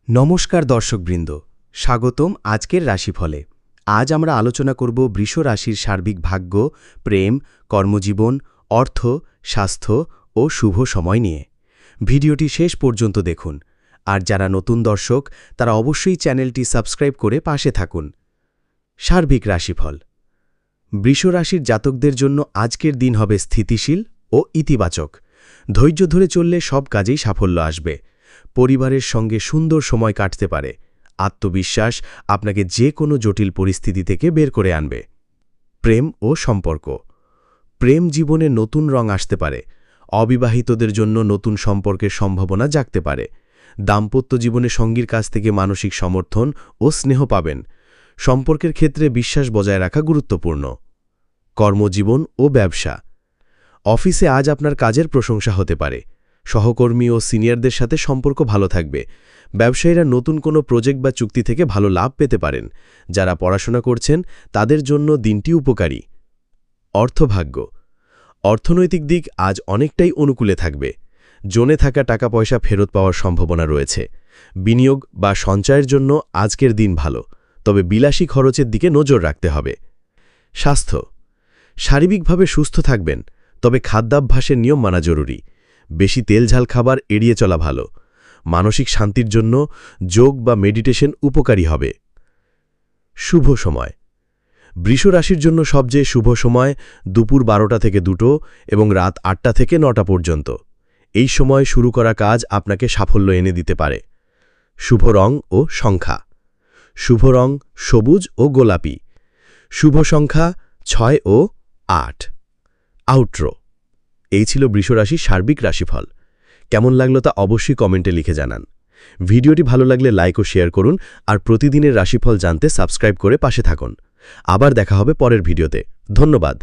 নমস্কার দর্শকবৃন্দ, স্বাগতম আজকের রাশিফলে। আজ আমরা আলোচনা করব বৃষ রাশির সার্বিক ভাগ্য, প্রেম, কর্মজীবন, অর্থ, স্বাস্থ্য ও শুভ সময় নিয়ে। ভিডিওটি শেষ পর্যন্ত দেখুন, আর যারা নতুন দর্শক তারা অবশ্যই চ্যানেলটি সাবস্ক্রাইব করে পাশে থাকুন। সার্বিক রাশিফল। বৃষ রাশির জাতকদের জন্য আজকের দিন হবে স্থিতিশীল ও ইতিবাচক। ধৈর্য ধরে চললে সব কাজেই সাফল্য আসবে। পরিবারের সঙ্গে সুন্দর সময় কাটতে পারে। আত্মবিশ্বাস আপনাকে যে কোনো জটিল পরিস্থিতি থেকে বের করে আনবে। প্রেম ও সম্পর্ক। প্রেম জীবনে নতুন রং আসতে পারে। অবিবাহিতদের জন্য নতুন সম্পর্কের সম্ভাবনা জাগতে পারে। দাম্পত্য জীবনে সঙ্গীর কাছ থেকে মানসিক সমর্থন ও স্নেহ পাবেন। সম্পর্কের ক্ষেত্রে বিশ্বাস বজায় রাখা গুরুত্বপূর্ণ। কর্মজীবন ও ব্যবসা। অফিসে আজ আপনার কাজের প্রশংসা হতে পারে। সহকর্মী ও সিনিয়রদের সাথে সম্পর্ক ভালো থাকবে। ব্যবসায়ীরা নতুন কোনো প্রজেক্ট বা চুক্তি থেকে ভালো লাভ পেতে পারেন। যারা পড়াশোনা করছেন তাদের জন্য দিনটি উপকারী। অর্থভাগ্য। অর্থনৈতিক দিক আজ অনেকটাই অনুকূলে থাকবে। জমে থাকা টাকা পয়সা ফেরত পাওয়ার সম্ভাবনা রয়েছে। বিনিয়োগ বা সঞ্চয়ের জন্য আজকের দিন ভালো, তবে বিলাসী খরচের দিকে নজর রাখতে হবে। স্বাস্থ্য। শারীরিকভাবে সুস্থ থাকবেন, তবে খাদ্যাভ্যাসের নিয়ম মানা জরুরি। বেশি তেলঝাল খাবার এড়িয়ে চলা ভালো। মানসিক শান্তির জন্য যোগ বা মেডিটেশন উপকারী হবে। শুভ সময়। বৃষ রাশির জন্য সবচেয়ে শুভ সময় দুপুর 12টা থেকে 2টো এবং রাত 8টা থেকে 9টা পর্যন্ত। এই সময় শুরু করা কাজ আপনাকে সাফল্য এনে দিতে পারে। শুভ রং ও সংখ্যা। শুভ রং সবুজ ও গোলাপি। শুভ সংখ্যা 6 ও 8। আউটরো। এই ছিল বৃষরাশির সার্বিক রাশিফল। কেমন লাগলো তা অবশ্যই কমেন্টে লিখে জানান। ভিডিওটি ভালো লাগলে লাইক ও শেয়ার করুন, আর প্রতিদিনের রাশিফল জানতে সাবস্ক্রাইব করে পাশে থাকুন। আবার দেখা হবে পরের ভিডিওতে। ধন্যবাদ।